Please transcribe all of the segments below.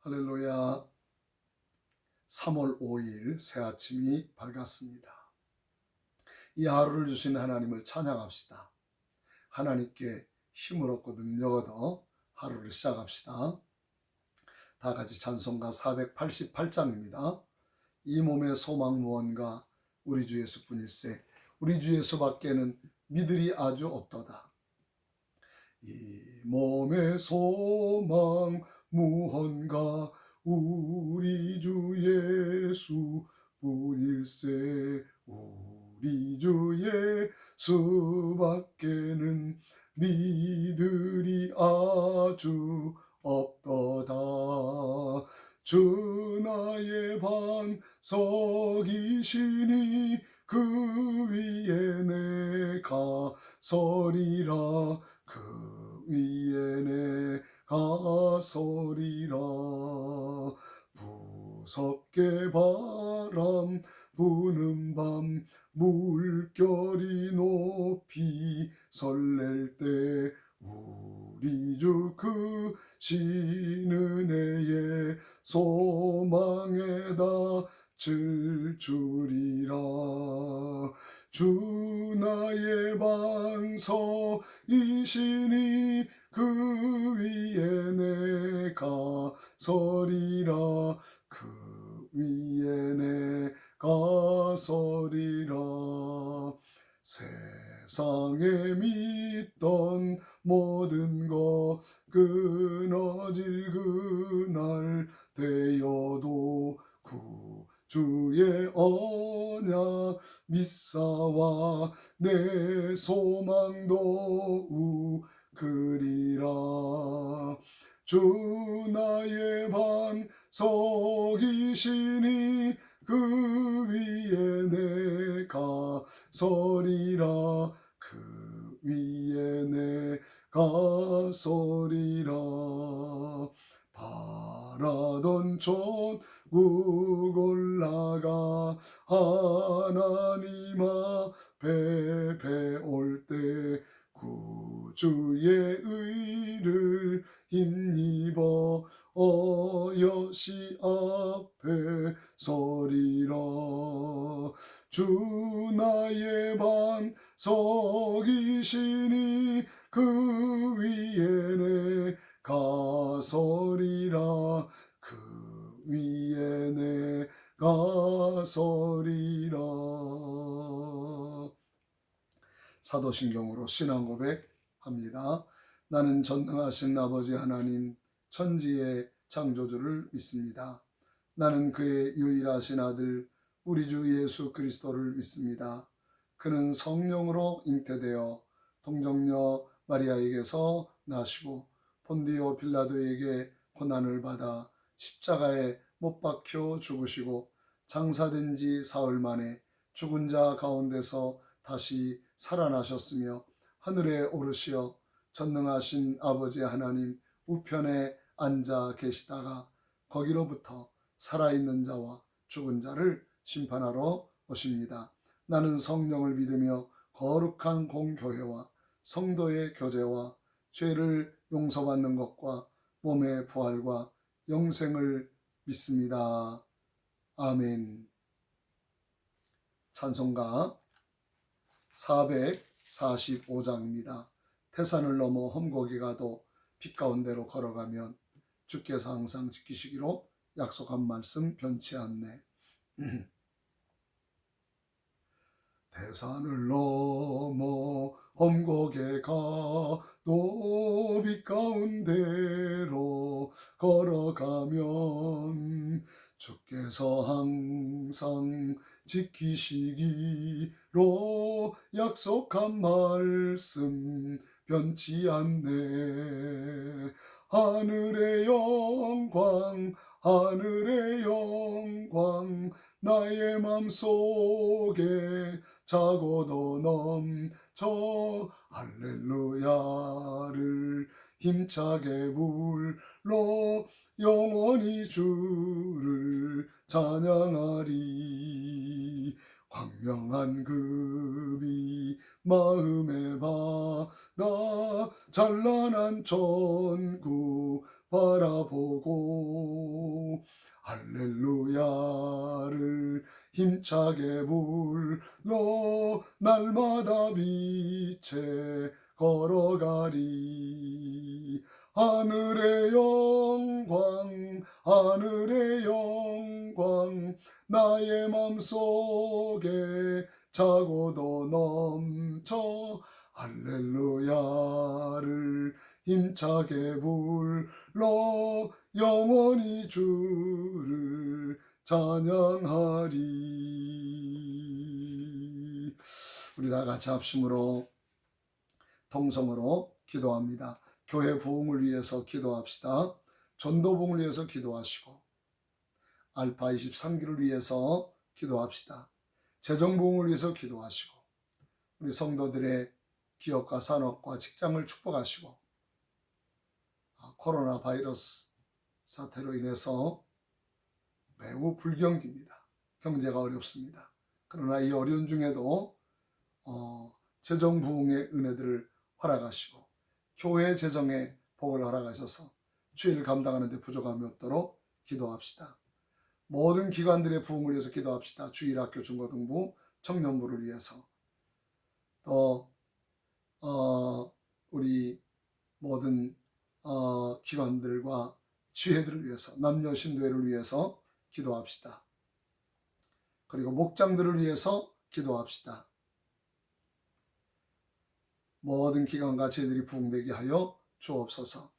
할렐루야. 3월 5일 새 아침이 밝았습니다. 이 하루를 주신 하나님을 찬양합시다. 하나님께 힘을 얻고 능력 얻어 하루를 시작합시다. 다 같이 찬송가 488장입니다. 이 몸의 소망 무언가 우리 주 예수뿐일세. 우리 주 예수밖에는 믿으리 아주 없도다. 이 몸의 소망 무언가 우리 주 예수뿐일세. 우리 주 예수밖에는 믿으리 아주 없도다. 주 나의 반석이시니 그 위에 내가 서리라. 그 위에 내가 서리라. 무섭게 바람 부는 밤 물결이 높이 설렐 때 우리 주 그 신은혜의 소망에다 질 줄이라. 주 나의 반석이시니 그 위에 내가 서리라. 그 위에 내가 서리라. 세상에 믿던 모든 것 끊어질 그날 되어도 구주의 언약 믿사와 내 소망도 우그리라. 주 나의 반석이시니 그 위에 내가 서리라. 그 위에 내가 서리라. 바라던 천국 올라가 하나님 앞에 배올 때 구주의 의를 힘입어 어여시 앞에 서리라. 주 나의 반석이시니 그 위에 내가 서리라. 그 위에 내가 서리라. 사도신경으로 신앙고백합니다. 나는 전능하신 아버지 하나님 천지의 창조주를 믿습니다. 나는 그의 유일하신 아들 우리 주 예수 그리스도를 믿습니다. 그는 성령으로 잉태되어 동정녀 마리아에게서 나시고 본디오 빌라도에게 고난을 받아 십자가에 못 박혀 죽으시고 장사된 지 사흘 만에 죽은 자 가운데서 다시 살아나셨으며 하늘에 오르시어 전능하신 아버지 하나님 우편에 앉아 계시다가 거기로부터 살아있는 자와 죽은 자를 심판하러 오십니다. 나는 성령을 믿으며 거룩한 공교회와 성도의 교제와 죄를 용서받는 것과 몸의 부활과 영생을 믿습니다. 아멘. 찬송가 445장입니다. 태산을 넘어 험곡이 가도 빛 가운데로 걸어가면 주께서 항상 지키시기로 약속한 말씀 변치 않네. 태산을 넘어 험곡에 가도 빛 가운데로 걸어가면 주께서 항상 지키시기로 약속한 말씀 변치 않네. 하늘의 영광 하늘의 영광 나의 맘속에 차고도 넘쳐 할렐루야를 힘차게 불러 영원히 주를 찬양하리. 광명한 급이 마음에 받아 찬란한 천국 바라보고 할렐루야를 힘차게 불러 날마다 빛에 걸어가리. 하늘의 영광 하늘의 영광 나의 맘속에 차고도 넘쳐 할렐루야를 힘차게 불러 영원히 주를 찬양하리. 우리 다 같이 합심으로 통성으로 기도합니다. 교회 부흥을 위해서 기도합시다. 전도 부흥을 위해서 기도하시고 알파 23기를 위해서 기도합시다. 재정 부흥을 위해서 기도하시고 우리 성도들의 기업과 산업과 직장을 축복하시고 코로나 바이러스 사태로 인해서 매우 불경기입니다. 경제가 어렵습니다. 그러나 이 어려운 중에도 재정 부흥의 은혜들을 허락하시고 교회 재정에 복을 허락하셔서 주일을 감당하는 데 부족함이 없도록 기도합시다. 모든 기관들의 부흥을 위해서 기도합시다. 주일학교, 중고등부, 청년부를 위해서 또 우리 모든 기관들과 지회들을 위해서 남녀 신도회를 위해서 기도합시다. 그리고 목장들을 위해서 기도합시다. 모든 기관과 지회들이 부흥되게 하여 주옵소서.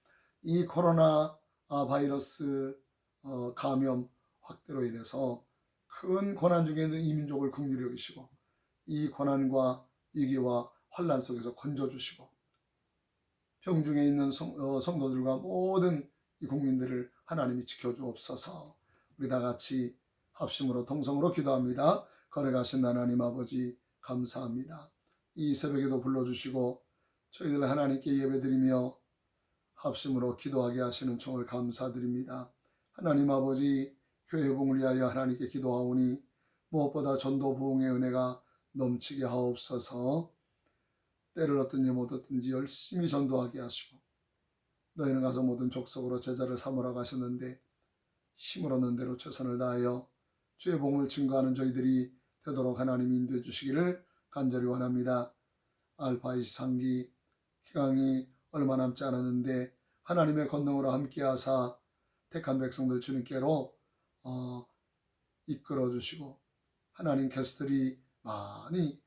이 코로나 바이러스 감염 확대로 인해서 큰 고난 중에 있는 이 민족을 긍휼히 여기시고 이 고난과 위기와 환난 속에서 건져주시고 병중에 있는 성도들과 모든 이 국민들을 하나님이 지켜주옵소서. 우리 다 같이 합심으로 통성으로 기도합니다. 걸어가신 하나님 아버지 감사합니다. 이 새벽에도 불러주시고 저희들 하나님께 예배드리며 합심으로 기도하게 하시는 총을 감사드립니다. 하나님 아버지 교회 부흥을 위하여 하나님께 기도하오니 무엇보다 전도 부흥의 은혜가 넘치게 하옵소서. 때를 얻든지 못 얻든지 열심히 전도하게 하시고 너희는 가서 모든 족속으로 제자를 삼으라고 하셨는데 힘을 얻는 대로 최선을 다하여 주의 복음을 증거하는 저희들이 되도록 하나님이 인도해 주시기를 간절히 원합니다. 알파 23기 기강이 얼마 남지 않았는데 하나님의 권능으로 함께하사 택한 백성들 주님께로 이끌어 주시고 하나님 게스트들이 많이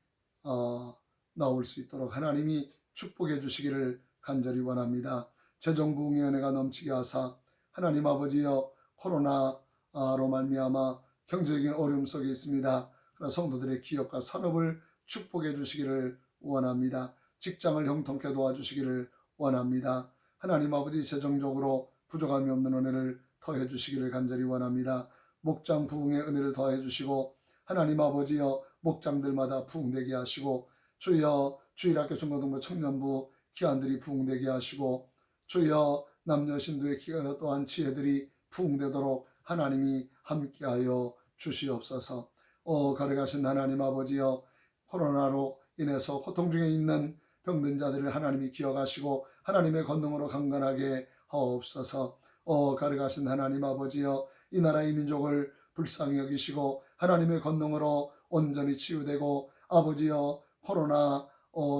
나올 수 있도록 하나님이 축복해 주시기를 간절히 원합니다. 재정 부흥의 은혜가 넘치게 하사 하나님 아버지여 코로나로 말미암아 경제적인 어려움 속에 있습니다. 그러나 성도들의 기업과 산업을 축복해 주시기를 원합니다. 직장을 형통케 도와주시기를 원합니다. 하나님 아버지 재정적으로 부족함이 없는 은혜를 더해 주시기를 간절히 원합니다. 목장 부흥의 은혜를 더해 주시고 하나님 아버지여 목장들마다 부흥되게 하시고 주여 주일학교 중고등부 청년부 기관들이 부흥되게 하시고 주여 남녀 신도의 기관 또한 지혜들이 부흥되도록 하나님이 함께하여 주시옵소서. 걸어가신 하나님 아버지여 코로나로 인해서 고통 중에 있는 병든 자들을 하나님이 기억하시고 하나님의 권능으로 강건하게 하옵소서. 걸어가신 하나님 아버지여 이 나라 이 민족을 불쌍히 여기시고 하나님의 권능으로 온전히 치유되고 아버지여 코로나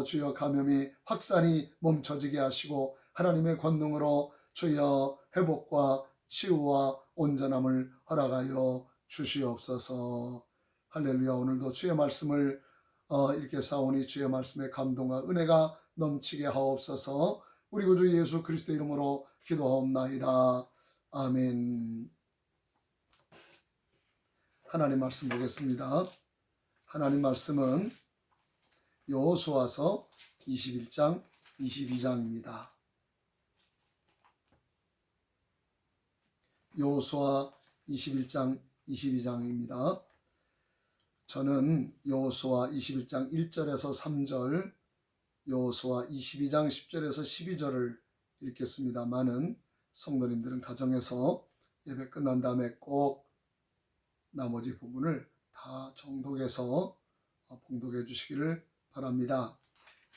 주여 감염이 확산이 멈춰지게 하시고 하나님의 권능으로 주여 회복과 치유와 온전함을 허락하여 주시옵소서. 할렐루야. 오늘도 주의 말씀을 이렇게 싸우니 주의 말씀에 감동과 은혜가 넘치게 하옵소서. 우리 구주 예수 그리스도 이름으로 기도하옵나이다. 아멘. 하나님 말씀 보겠습니다. 하나님 말씀은 여호수아서 21장 22장입니다. 여호수아 21장 22장입니다. 저는 여호수아 21장 1절에서 3절, 여호수아 22장 10절에서 12절을 읽겠습니다마는 성도님들은 가정에서 예배 끝난 다음에 꼭 나머지 부분을 다 정독해서 봉독해 주시기를 바랍니다.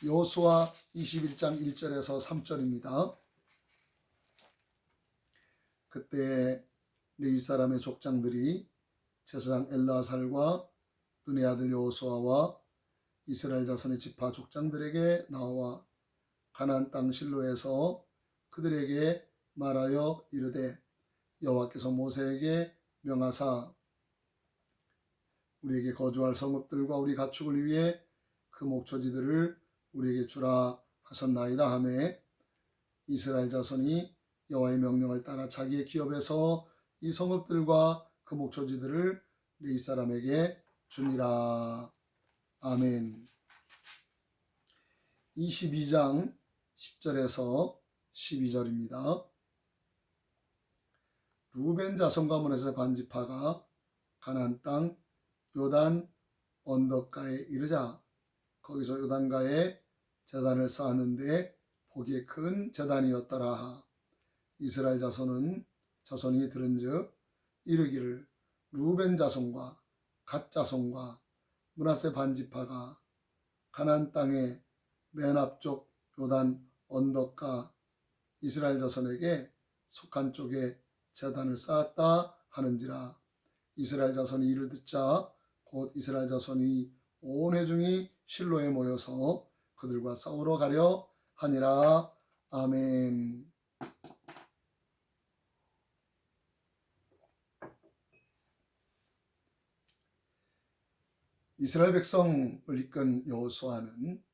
여호수아 21장 1절에서 3절입니다. 그때 레위 사람의 족장들이 제사장 엘르아살과 눈의 아들 여호수아와 이스라엘 자손의 지파 족장들에게 나와 가나안 땅 실로에서 그들에게 말하여 이르되 여호와께서 모세에게 명하사 우리에게 거주할 성읍들과 우리 가축을 위해 그 목초지들을 우리에게 주라 하셨나이다 하매 이스라엘 자손이 여호와의 명령을 따라 자기의 기업에서 이 성읍들과 그 목초지들을 레위 사람에게 주니라. 아멘. 22장 10절에서 12절입니다. 루벤 자손과 므낫세 반지파가 가나안 땅 요단 언덕가에 이르자 거기서 요단가에 제단을 쌓았는데 보기에 큰 제단이었더라. 이스라엘 자손이 들은즉 이르기를 루벤 자손과 갓 자손과 므낫세 반지파가 가나안 땅의 맨 앞쪽 요단 언덕가 이스라엘 자손에게 속한 쪽에 제단을 쌓았다 하는지라. 이스라엘 자손이 이를 듣자 곧 이스라엘 자손이 온 회중이 실로에 모여서 그들과 싸우러 가려 하니라. 아멘. 이스라엘 백성을 이끈 여호수아는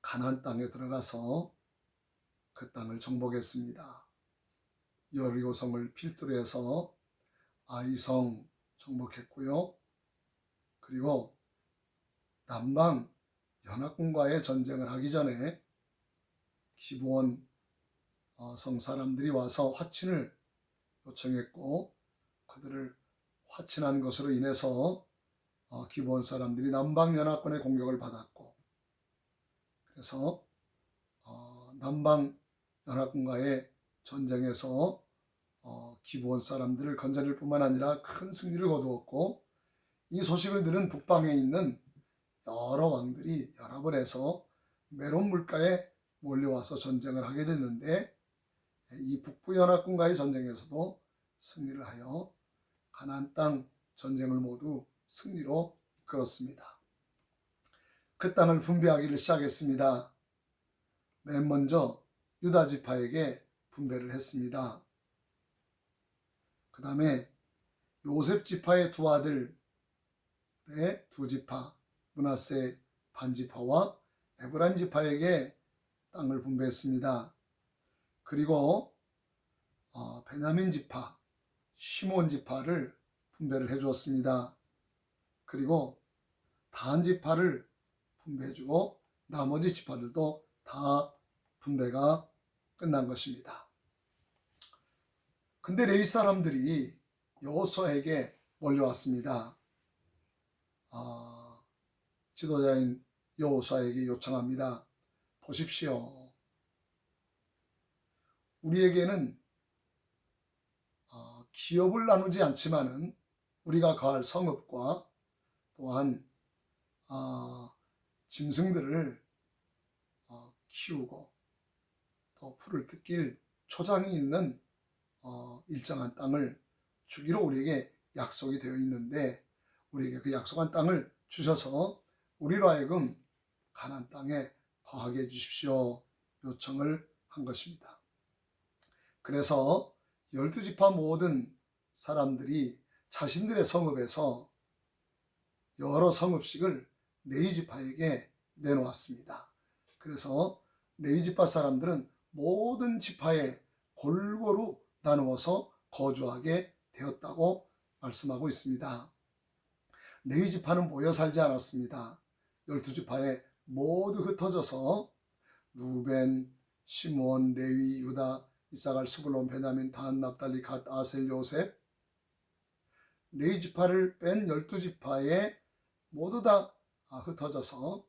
가나안 땅에 들어가서 그 땅을 정복했습니다. 여리고성을 필두로 해서 아이성 정복했고요. 그리고 남방 연합군과의 전쟁을 하기 전에 기브온 성 사람들이 와서 화친을 요청했고 그들을 화친한 것으로 인해서 기브온 사람들이 남방 연합군의 공격을 받았고 그래서 남방 연합군과의 전쟁에서 기브온 사람들을 건져낼 뿐만 아니라 큰 승리를 거두었고 이 소식을 들은 북방에 있는 여러 왕들이 연합을 해서 메론 물가에 몰려와서 전쟁을 하게 됐는데 이 북부 연합군과의 전쟁에서도 승리를 하여 가나안 땅 전쟁을 모두 승리로 이끌었습니다. 그 땅을 분배하기를 시작했습니다. 맨 먼저 유다 지파에게 분배를 했습니다. 그 다음에 요셉 지파의 두 아들의 두 지파 므낫세 반지파와 에브라임 지파에게 땅을 분배했습니다. 그리고 베냐민 지파, 시몬 지파를 분배를 해주었습니다. 그리고 단 지파를 분배해주고 나머지 지파들도 다 분배가 끝난 것입니다. 근데 레위 사람들이 여호수아에게 몰려왔습니다. 지도자인 여호수아에게 요청합니다. 보십시오. 우리에게는 기업을 나누지 않지만은 우리가 거할 성읍과 또한 짐승들을 키우고 또 풀을 뜯길 초장이 있는 일정한 땅을 주기로 우리에게 약속이 되어 있는데 우리에게 그 약속한 땅을 주셔서 우리로 하여금 가나안 땅에 거하게 해주십시오 요청을 한 것입니다. 그래서 12지파 모든 사람들이 자신들의 성읍에서 여러 성읍씩을 레위 지파에게 내놓았습니다. 그래서 레위 지파 사람들은 모든 지파에 골고루 나누어서 거주하게 되었다고 말씀하고 있습니다. 레위 지파는 모여 살지 않았습니다. 12지파에 모두 흩어져서 루벤, 시므온, 레위, 유다, 이사갈, 스불론, 베냐민, 단, 납달리, 갓, 아셀, 요셉 레위 지파를 뺀 12지파에 모두 다 흩어져서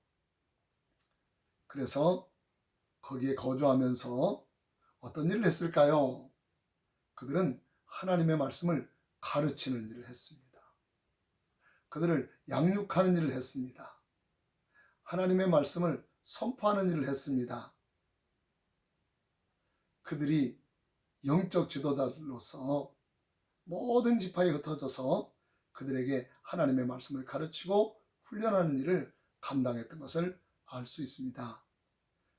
그래서 거기에 거주하면서 어떤 일을 했을까요? 그들은 하나님의 말씀을 가르치는 일을 했습니다. 그들을 양육하는 일을 했습니다. 하나님의 말씀을 선포하는 일을 했습니다. 그들이 영적 지도자들로서 모든 지파에 흩어져서 그들에게 하나님의 말씀을 가르치고 훈련하는 일을 감당했던 것을 알 수 있습니다.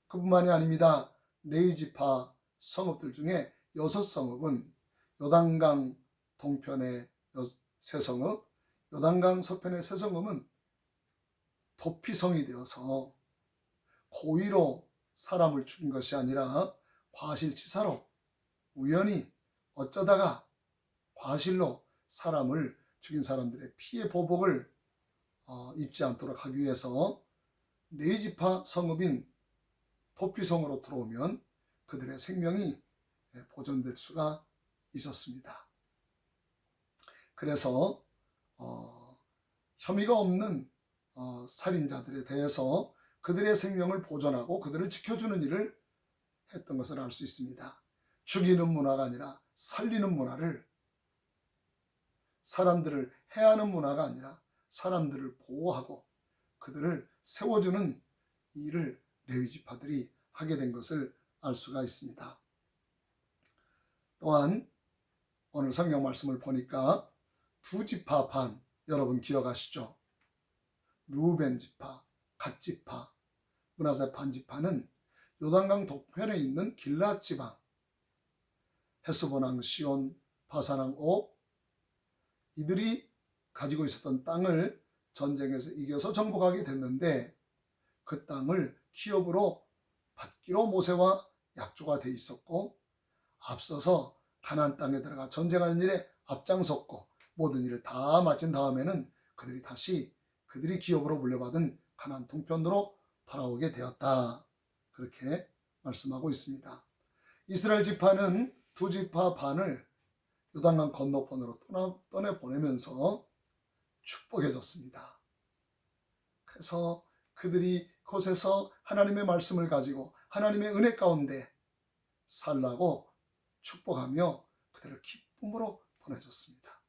그뿐만이 아닙니다. 레위 지파 성읍들 중에 6성읍은 요단강 동편의 세 성읍, 요단강 서편의 세 성읍은 도피성이 되어서 고의로 사람을 죽인 것이 아니라 과실치사로 우연히 어쩌다가 과실로 사람을 죽인 사람들의 피해 보복을 입지 않도록 하기 위해서 레위 지파 성읍인 도피성으로 들어오면 그들의 생명이 보존될 수가 있었습니다. 그래서 혐의가 없는 살인자들에 대해서 그들의 생명을 보존하고 그들을 지켜주는 일을 했던 것을 알 수 있습니다. 죽이는 문화가 아니라 살리는 문화를, 사람들을 해하는 문화가 아니라 사람들을 보호하고 그들을 세워주는 일을 레위 지파들이 하게 된 것을 알 수가 있습니다. 또한 오늘 성경 말씀을 보니까 두 지파 반, 여러분 기억하시죠? 루벤 지파, 갓 지파, 므낫세 반 지파는 요단강 동편에 있는 길앗 지방, 헤스본 왕 시온, 바산 왕 옥, 이들이 가지고 있었던 땅을 전쟁에서 이겨서 정복하게 됐는데 그 땅을 기업으로 받기로 모세와 약조가 돼 있었고, 앞서서 가나안 땅에 들어가 전쟁하는 일에 앞장섰고 모든 일을 다 마친 다음에는 그들이 다시 그들이 기업으로 물려받은 가나안 동편으로 돌아오게 되었다. 그렇게 말씀하고 있습니다. 이스라엘 지파는 두 지파 반을 요단강 건너편으로 떠내보내면서 축복해줬습니다. 그래서 그들이 그곳에서 하나님의 말씀을 가지고 하나님의 은혜 가운데 살라고 축복하며 그들을 기쁨으로 보내줬습니다.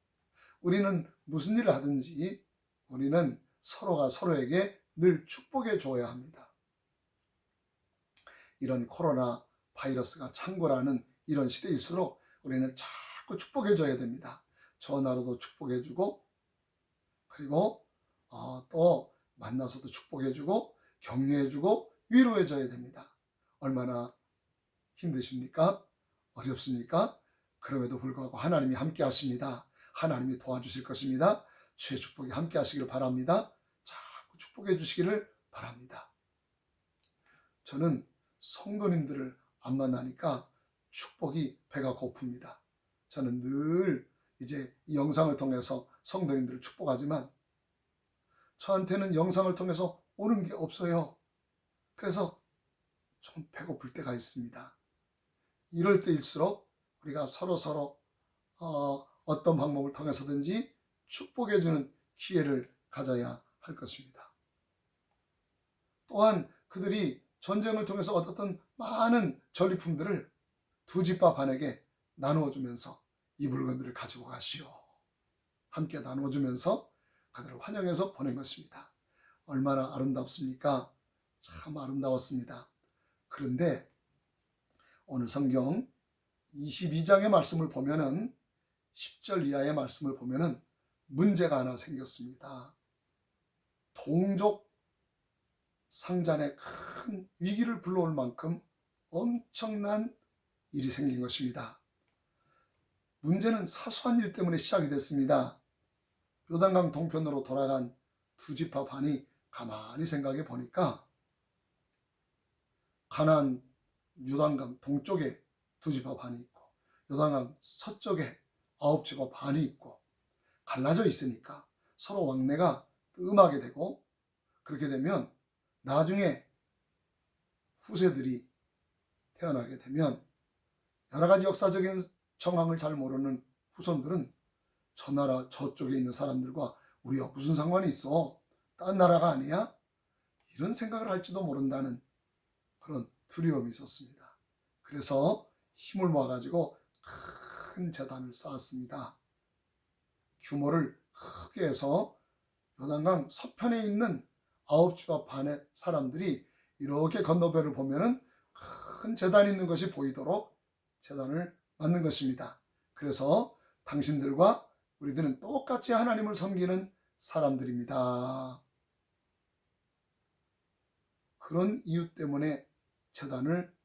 우리는 무슨 일을 하든지 우리는 서로가 서로에게 늘 축복해 줘야 합니다. 이런 코로나 바이러스가 창궐하는 이런 시대일수록 우리는 자꾸 축복해 줘야 됩니다. 전화로도 축복해 주고, 그리고 또 만나서도 축복해 주고 격려해 주고 위로해 줘야 됩니다. 얼마나 힘드십니까? 어렵습니까? 그럼에도 불구하고 하나님이 함께 하십니다. 하나님이 도와주실 것입니다. 주의 축복이 함께 하시기를 바랍니다. 자꾸 축복해 주시기를 바랍니다. 저는 성도님들을 안 만나니까 축복이 배가 고픕니다. 저는 늘 이제 이 영상을 통해서 성도님들을 축복하지만 저한테는 영상을 통해서 오는 게 없어요. 그래서 좀 배고플 때가 있습니다. 이럴 때일수록 우리가 서로 어떤 방법을 통해서든지 축복해주는 기회를 가져야 할 것입니다. 또한 그들이 전쟁을 통해서 얻었던 많은 전리품들을 두 지파 반에게 나누어주면서 이 물건들을 가지고 가시오. 함께 나누어주면서 그들을 환영해서 보낸 것입니다. 얼마나 아름답습니까? 참 아름다웠습니다. 그런데 오늘 성경 22장의 말씀을 보면은 10절 이하의 말씀을 보면은 문제가 하나 생겼습니다. 동족 상잔에 큰 위기를 불러올 만큼 엄청난 일이 생긴 것입니다. 문제는 사소한 일 때문에 시작이 됐습니다. 요단강 동편으로 돌아간 두 지파 반이 가만히 생각해 보니까 가나안 요단강 동쪽에 두 지파 반이 있고 요단강 서쪽에 9지파 반이 있고 갈라져 있으니까 서로 왕래가 뜸하게 되고, 그렇게 되면 나중에 후세들이 태어나게 되면 여러 가지 역사적인 정황을 잘 모르는 후손들은 저 나라 저쪽에 있는 사람들과 우리가 무슨 상관이 있어? 딴 나라가 아니야? 이런 생각을 할지도 모른다는 그런 두려움이 있었습니다. 그래서 힘을 모아가지고 큰 제단을 쌓았습니다. 규모를 크게 해서 요단강 서편에 있는 9지파 반의 사람들이 이렇게 건너편을 보면은 큰 제단이 있는 것이 보이도록 제단을 맞는 것입니다. 그래서 당신들과 우리들은 똑같이 하나님을 섬기는 사람들입니다. 그런 이유 때문에 제단을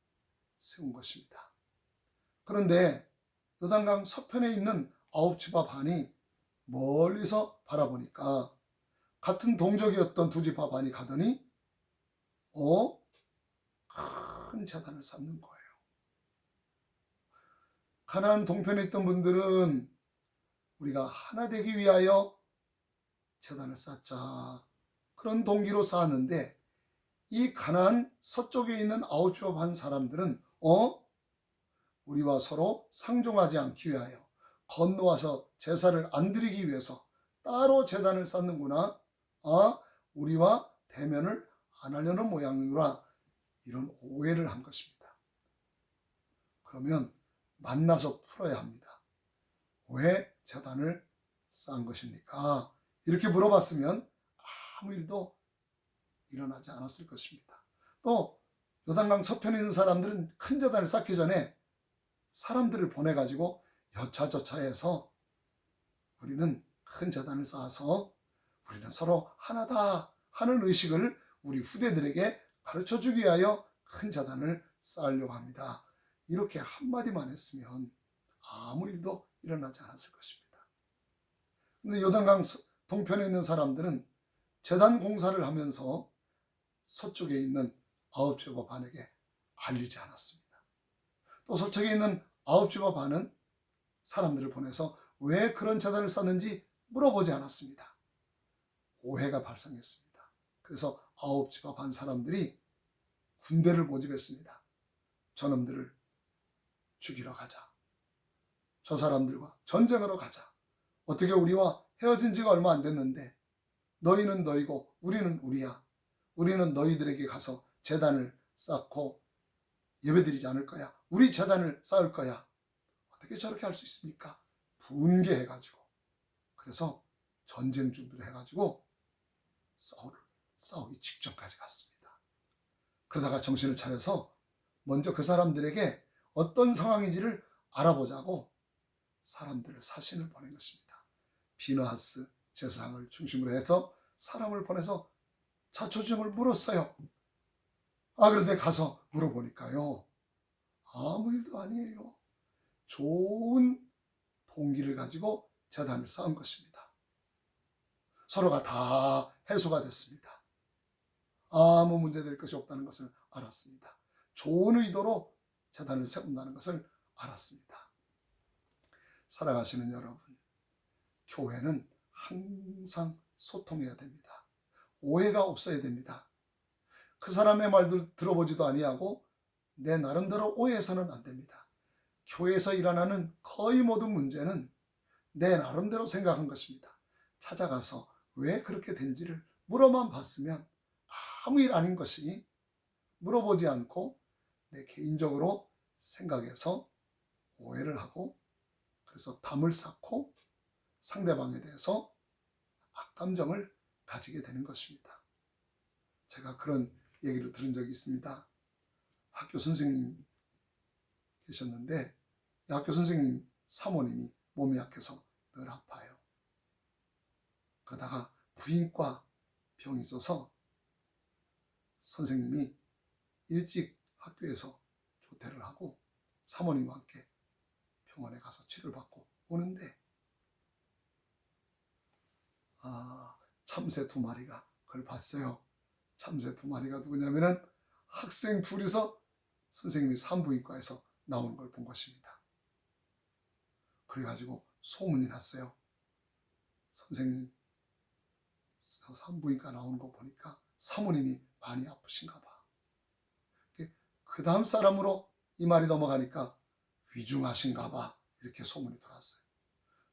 세운 것입니다. 그런데 요단강 서편에 있는 아홉 지파 반이 멀리서 바라보니까 같은 동족이었던 두 지파 반이 가더니 큰 제단을 쌓는 거예요. 가나안 동편에 있던 분들은 우리가 하나 되기 위하여 제단을 쌓자, 그런 동기로 쌓았는데, 이 가나안 서쪽에 있는 아홉 지파 반 사람들은 우리와 서로 상종하지 않기 위하여, 건너와서 제사를 안 드리기 위해서 따로 제단을 쌓는구나, 우리와 대면을 안 하려는 모양이구나, 이런 오해를 한 것입니다. 그러면 만나서 풀어야 합니다. 왜 제단을 쌓은 것입니까? 이렇게 물어봤으면 아무 일도 일어나지 않았을 것입니다. 또 요단강 서편에 있는 사람들은 큰 제단을 쌓기 전에 사람들을 보내가지고 여차저차해서 우리는 큰 제단을 쌓아서 우리는 서로 하나다 하는 의식을 우리 후대들에게 가르쳐주기 위하여 큰 제단을 쌓으려고 합니다. 이렇게 한마디만 했으면 아무 일도 일어나지 않았을 것입니다. 그런데 요단강 동편에 있는 사람들은 제단 공사를 하면서 서쪽에 있는 아홉 지파 반에게 알리지 않았습니다. 또 서쪽에 있는 아홉 지파 반은 사람들을 보내서 왜 그런 제단을 쌓는지 물어보지 않았습니다. 오해가 발생했습니다. 그래서 아홉 지파 반 사람들이 군대를 모집했습니다. 저놈들을 죽이러 가자. 저 사람들과 전쟁하러 가자. 어떻게 우리와 헤어진 지가 얼마 안 됐는데 너희는 너희고 우리는 우리야. 우리는 너희들에게 가서 제단을 쌓고 예배드리지 않을 거야. 우리 제단을 쌓을 거야. 어떻게 저렇게 할 수 있습니까? 분개해가지고, 그래서 전쟁 준비를 해가지고 싸우기 직전까지 갔습니다. 그러다가 정신을 차려서 먼저 그 사람들에게 어떤 상황인지를 알아보자고 사람들을 사신을 보낸 것입니다. 비느하스 제사장을 중심으로 해서 사람을 보내서 자초지종을 물었어요. 그런데 가서 물어보니까요, 아무 일도 아니에요. 좋은 동기를 가지고 제단을 쌓은 것입니다. 서로가 다 해소가 됐습니다. 아무 문제될 것이 없다는 것을 알았습니다. 좋은 의도로 제단을 세운다는 것을 알았습니다. 사랑하시는 여러분, 교회는 항상 소통해야 됩니다. 오해가 없어야 됩니다. 그 사람의 말도 들어보지도 아니하고 내 나름대로 오해해서는 안 됩니다. 교회에서 일어나는 거의 모든 문제는 내 나름대로 생각한 것입니다. 찾아가서 왜 그렇게 된지를 물어만 봤으면 아무 일 아닌 것이, 물어보지 않고 내 개인적으로 생각해서 오해를 하고, 그래서 담을 쌓고 상대방에 대해서 악감정을 가지게 되는 것입니다. 제가 그런 얘기를 들은 적이 있습니다. 학교 선생님 계셨는데 이 학교 선생님 사모님이 몸이 약해서 늘 아파요. 그러다가 부인과 병이 있어서 선생님이 일찍 학교에서 조퇴를 하고 사모님과 함께 병원에 가서 치료를 받고 오는데 참새 두 마리가 그걸 봤어요. 참새 두 마리가 누구냐면은 학생 둘이서 선생님이 산부인과에서 나오는 걸 본 것입니다. 그래가지고 소문이 났어요. 선생님 산부인과 나오는 거 보니까 사모님이 많이 아프신가 봐. 그 다음 사람으로 이 말이 넘어가니까 위중하신가 봐, 이렇게 소문이 돌았어요.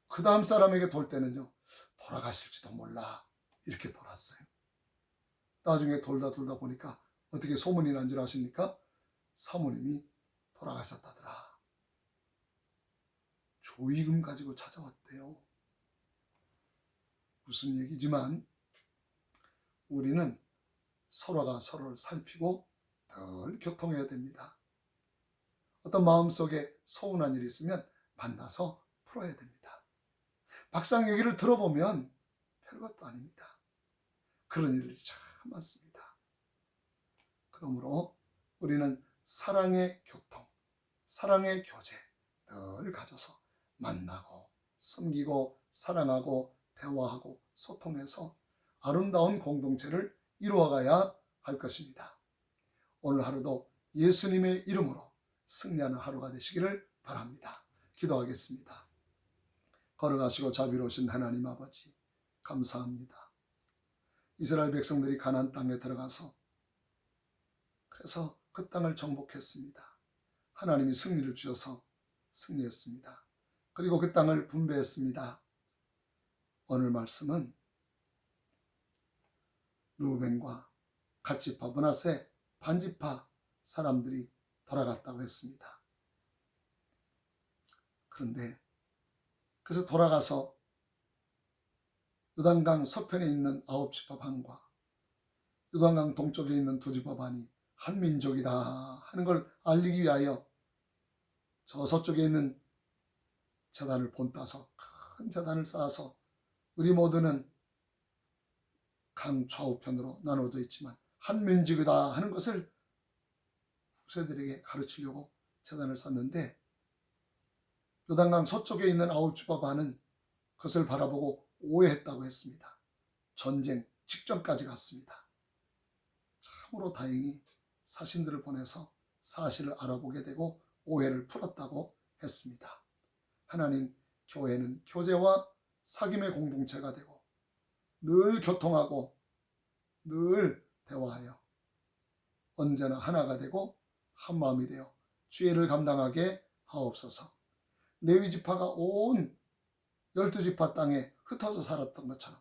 그 다음 사람에게 돌 때는요, 돌아가실지도 몰라, 이렇게 돌았어요. 나중에 돌다 보니까 어떻게 소문이 난 줄 아십니까? 사모님이 돌아가셨다더라. 조의금 가지고 찾아왔대요. 무슨 얘기지만 우리는 서로가 서로를 살피고 늘 교통해야 됩니다. 어떤 마음속에 서운한 일이 있으면 만나서 풀어야 됩니다. 막상 얘기를 들어보면 별것도 아닙니다. 그런 일들이 참 많습니다. 그러므로 우리는 사랑의 교통, 사랑의 교제 늘 가져서 만나고 섬기고 사랑하고 대화하고 소통해서 아름다운 공동체를 이루어가야 할 것입니다. 오늘 하루도 예수님의 이름으로 승리하는 하루가 되시기를 바랍니다. 기도하겠습니다. 걸어가시고 자비로우신 하나님 아버지, 감사합니다. 이스라엘 백성들이 가나안 땅에 들어가서 그래서 그 땅을 정복했습니다. 하나님이 승리를 주셔서 승리했습니다. 그리고 그 땅을 분배했습니다. 오늘 말씀은 르우벤과 갓지파, 므낫세, 반지파 사람들이 돌아갔다고 했습니다. 그런데 그래서 돌아가서 요단강 서편에 있는 9지파 반과 요단강 동쪽에 있는 2지파 반이 한 민족이다 하는 걸 알리기 위하여 저 서쪽에 있는 제단을 본따서 큰 제단을 쌓아서 우리 모두는 강 좌우편으로 나눠져 있지만 한 민족이다 하는 것을 후세들에게 가르치려고 제단을 쌓는데 요단강 서쪽에 있는 9지파 반은 그것을 바라보고 오해했다고 했습니다. 전쟁 직전까지 갔습니다. 참으로 다행히 사신들을 보내서 사실을 알아보게 되고 오해를 풀었다고 했습니다. 하나님, 교회는 교제와 사귐의 공동체가 되고 늘 교통하고 늘 대화하여 언제나 하나가 되고 한 마음이 되어 주의를 감당하게 하옵소서. 레위지파가 온 12지파 땅에 흩어져 살았던 것처럼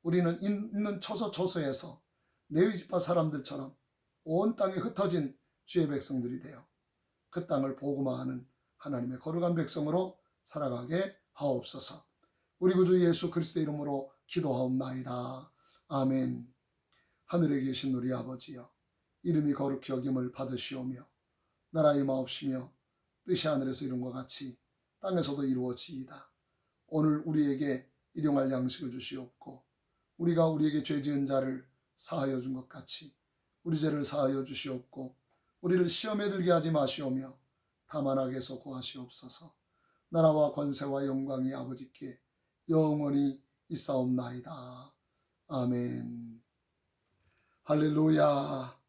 우리는 있는 처소처소에서 레위지파 사람들처럼 온 땅에 흩어진 주의 백성들이 되어 그 땅을 복음화하는 하나님의 거룩한 백성으로 살아가게 하옵소서. 우리 구주 예수 그리스도의 이름으로 기도하옵나이다. 아멘. 하늘에 계신 우리 아버지여, 이름이 거룩히 여김을 받으시오며 나라의 마옵시며 뜻이 하늘에서 이룬 것 같이 땅에서도 이루어지이다. 오늘 우리에게 일용할 양식을 주시옵고 우리가 우리에게 죄 지은 자를 사하여 준 것 같이 우리 죄를 사하여 주시옵고 우리를 시험에 들게 하지 마시오며 다만 악에서 구하시옵소서. 나라와 권세와 영광이 아버지께 영원히 있사옵나이다. 아멘. 할렐루야.